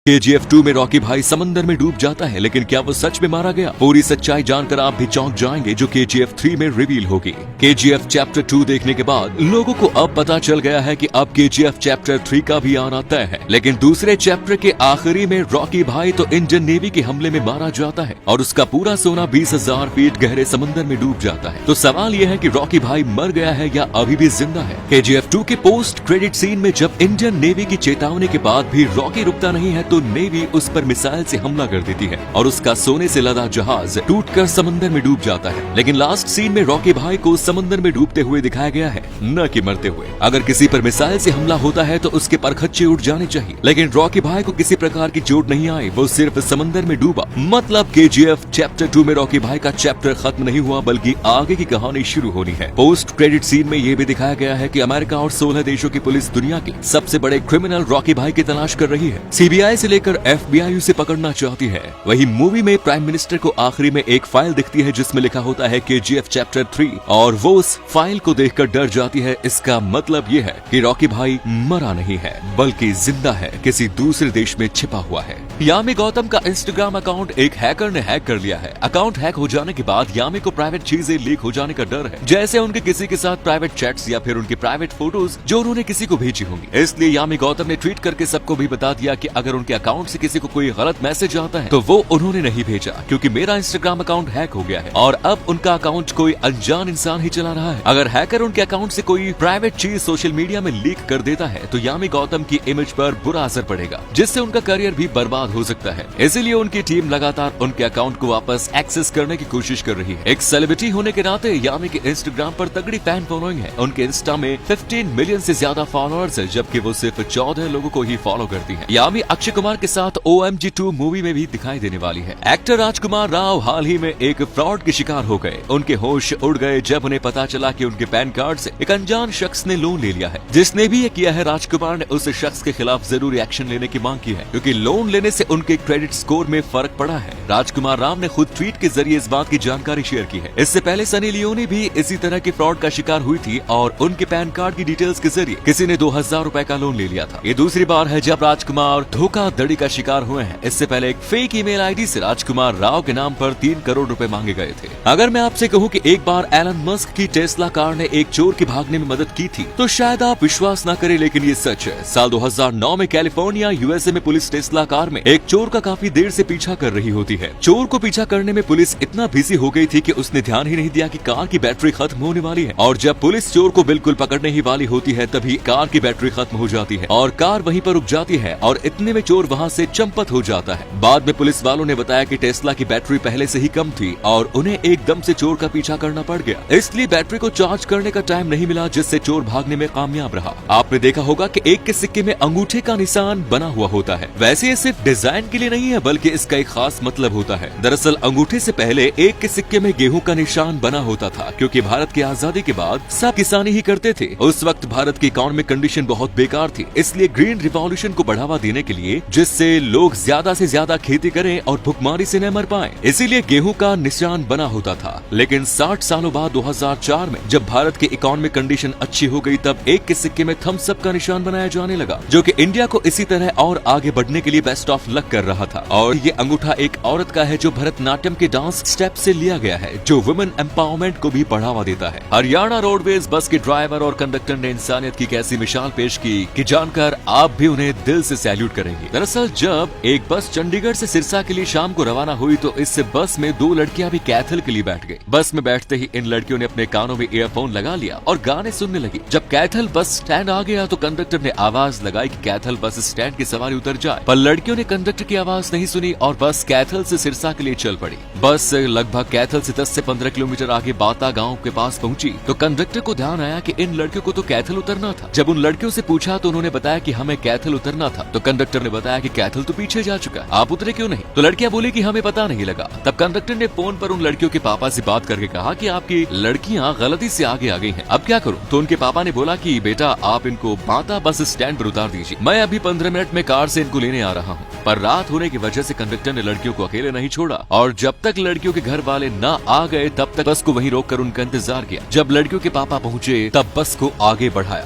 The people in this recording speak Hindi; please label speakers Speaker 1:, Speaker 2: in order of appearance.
Speaker 1: KGF 2 में रॉकी भाई समंदर में डूब जाता है, लेकिन क्या वो सच में मारा गया? पूरी सच्चाई जानकर आप भी चौंक जाएंगे, जो KGF 3 में रिवील होगी। KGF चैप्टर 2 देखने के बाद लोगों को अब पता चल गया है कि अब KGF चैप्टर 3 का भी आना तय है। लेकिन दूसरे चैप्टर के आखिरी में रॉकी भाई तो इंडियन नेवी के हमले में मारा जाता है और उसका पूरा सोना 20,000 फीट गहरे समंदर में डूब जाता है। तो सवाल यह है कि रॉकी भाई मर गया है या अभी भी जिंदा है? KGF 2 के पोस्ट क्रेडिट सीन में जब इंडियन नेवी की चेतावनी के बाद भी रॉकी रुकता नहीं है, तो नेवी उस पर मिसाइल से हमला कर देती है और उसका सोने से लदा जहाज टूटकर समंदर में डूब जाता है। लेकिन लास्ट सीन में रॉकी भाई को समंदर में डूबते हुए दिखाया गया है, न कि मरते हुए। अगर किसी पर मिसाइल से हमला होता है तो उसके परखच्चे उड़ जाने चाहिए, लेकिन रॉकी भाई को किसी प्रकार की चोट नहीं आई, वो सिर्फ समंदर में डूबा। मतलब KGF चैप्टर 2 में रॉकी भाई का चैप्टर खत्म नहीं हुआ, बल्कि आगे की कहानी शुरू होनी है। पोस्ट क्रेडिट सीन में ये भी दिखाया गया है कि अमेरिका और 16 देशों की पुलिस दुनिया के सबसे बड़े क्रिमिनल रॉकी भाई की तलाश कर रही है। CBI से लेकर FBI उसे पकड़ना चाहती है। वही मूवी में प्राइम मिनिस्टर को आखिरी में एक फाइल दिखती है जिसमें लिखा होता है KGF चैप्टर 3 और वो उस फाइल को देखकर डर जाती है। इसका मतलब ये है कि रॉकी भाई मरा नहीं है, बल्कि जिंदा है, किसी दूसरे देश में छिपा हुआ है। यामी गौतम का इंस्टाग्राम अकाउंट एक हैकर ने हैक कर लिया है। अकाउंट हैक हो जाने के बाद यामी को प्राइवेट चीजें लीक हो जाने का डर है, जैसे उनके किसी के साथ प्राइवेट चैट्स या फिर उनकी प्राइवेट फोटोज जो उन्होंने किसी को भेजी होंगी। इसलिए यामी गौतम ने ट्वीट करके सबको भी बता दिया कि अगर उनके अकाउंट से किसी को कोई गलत मैसेज आता है तो वो उन्होंने नहीं भेजा, क्योंकि मेरा इंस्टाग्राम अकाउंट हैक हो गया है और अब उनका अकाउंट कोई अनजान इंसान ही चला रहा है। अगर हैकर उनके अकाउंट से कोई प्राइवेट चीज सोशल मीडिया में लीक कर देता है तो यामी गौतम की इमेज पर बुरा असर पड़ेगा, जिससे उनका करियर भी बर्बाद हो सकता है। इसीलिए उनकी टीम लगातार उनके अकाउंट को वापस एक्सेस करने की कोशिश कर रही है। एक सेलिब्रिटी होने के नाते यामी के इंस्टाग्राम पर तगड़ी फैन फॉलोइंग है। उनके इंस्टा में 15 मिलियन से ज्यादा फॉलोअर्स है, जबकि वो सिर्फ 14 लोगों को ही फॉलो करती है। यामी अक्षय कुमार के साथ OMG 2 मूवी में भी दिखाई देने वाली है। एक्टर राजकुमार राव हाल ही में एक फ्रॉड के शिकार हो गए। उनके होश उड़ गए जब उन्हें पता चला कि उनके पैन कार्ड से एक अनजान शख्स ने लोन ले लिया है। जिसने भी ये किया है, राजकुमार ने उस शख्स के खिलाफ जरूरी एक्शन लेने की मांग की है, क्योंकि लोन लेने से उनके क्रेडिट स्कोर में फर्क पड़ा है। राजकुमार राव ने खुद ट्वीट के जरिए इस बात की जानकारी शेयर की है। इससे पहले सनी लियोनी भी इसी तरह के फ्रॉड का शिकार हुई थी और उनके पैन कार्ड की डिटेल्स के जरिए किसी ने 2000 रुपए का लोन ले लिया था। ये दूसरी बार है जब राजकुमार धोखाधड़ी का शिकार हुए हैं। इससे पहले एक फेक ईमेल आईडी से राजकुमार राव के नाम पर 3 करोड़ रुपए मांगे गए थे। अगर मैं आपसे कहूं कि एक बार एलन मस्क की टेस्ला कार ने एक चोर के भागने में मदद की थी, तो शायद आप विश्वास न करें, लेकिन ये सच है। साल 2009 में कैलिफोर्निया USA में पुलिस टेस्ला कार में एक चोर का काफी देर से पीछा कर रही होती है। चोर को पीछा करने में पुलिस इतना बिजी हो गई थी कि उसने ध्यान ही नहीं दिया कि कार की बैटरी खत्म होने वाली है, और जब पुलिस चोर को बिल्कुल पकड़ने ही वाली होती है तभी कार की बैटरी खत्म हो जाती है और कार वहीं पर रुक जाती है और इतने में चोर वहां से चंपत हो जाता है। बाद में पुलिस वालों ने बताया कि टेस्ला की बैटरी पहले से ही कम थी और उन्हें एकदम से चोर का पीछा करना पड़ गया, इसलिए बैटरी को चार्ज करने का टाइम नहीं मिला, जिससे चोर भागने में कामयाब रहा। आपने देखा होगा कि एक के सिक्के में अंगूठे का निशान बना हुआ होता है। वैसे ये सिर्फ डिजाइन के लिए नहीं है, बल्कि इसका एक खास मतलब होता है। दरअसल अंगूठे से पहले एक के सिक्के में गेहूं का निशान बना होता था, क्योंकि भारत की आजादी के बाद सब किसानी ही करते थे। उस वक्त भारत की इकोनॉमिक कंडीशन बहुत बेकार थी, इसलिए ग्रीन रिवॉल्यूशन को बढ़ावा देने के लिए, जिससे लोग ज्यादा से ज्यादा खेती करें और भुखमरी से न मर पाएं, इसीलिए गेहूं का निशान बना होता था। लेकिन 60 सालों बाद 2004 में जब भारत की इकोनॉमिक कंडीशन अच्छी हो गई, तब एक के सिक्के में थम्स अप का निशान बनाया जाने लगा, जो कि इंडिया को इसी तरह और आगे बढ़ने के लिए बेस्ट ऑफ लक कर रहा था। और ये अंगूठा एक औरत का है जो भरतनाट्यम के डांस स्टेप से लिया गया है, जो वुमेन एम्पावरमेंट को भी बढ़ावा देता है। हरियाणा रोडवेज बस के ड्राइवर और कंडक्टर ने इंसानियत की कैसी मिसाल पेश की कि जानकर आप भी उन्हें दिल से सैल्यूट करेंगे। दरअसल जब एक बस चंडीगढ़ से सिरसा के लिए शाम को रवाना हुई तो इस बस में 2 लड़कियां भी कैथल के लिए बैठ गई। बस में बैठते ही इन लड़कियों ने अपने कानों में ईयरफोन लगा लिया और गाने सुनने लगी। जब कैथल बस स्टैंड आ गया तो कंडक्टर ने आवाज लगाई कि कैथल बस स्टैंड की सवारी उतर जाए, पर लड़कियों ने कंडक्टर की आवाज नहीं सुनी और बस कैथल से सिरसा के लिए चल पड़ी। बस लगभग कैथल से 10 से 15 किलोमीटर आगे बाता गांव के पास पहुंची तो कंडक्टर को ध्यान आया कि इन लड़कियों को तो कैथल उतरना था। जब उन लड़कियों से पूछा तो उन्होंने बताया कि हमें कैथल उतरना था, तो कंडक्टर ने बताया कि कैथल तो पीछे जा चुका, आप उतरे क्यों नहीं? तो लड़कियां बोली कि हमें पता नहीं लगा। तब कंडक्टर ने फोन पर उन लड़कियों के पापा से बात करके कहा कि आपकी लड़कियां गलती से आगे आ गई हैं, अब क्या करूं? तो उनके पापा ने बोला कि बेटा आप इनको बाता बस स्टैंड पर उतार दीजिए, मैं अभी 15 मिनट में कार से इनको लेने आ रहा हूँ। पर रात होने की वजह से कंडक्टर ने लड़कियों को अकेले नहीं छोड़ा और जब तक लड़कियों के घर वाले न आ गए तब तक बस को वहीं रोककर उनका इंतजार किया। जब लड़कियों के पापा पहुंचे तब बस को आगे बढ़ाया।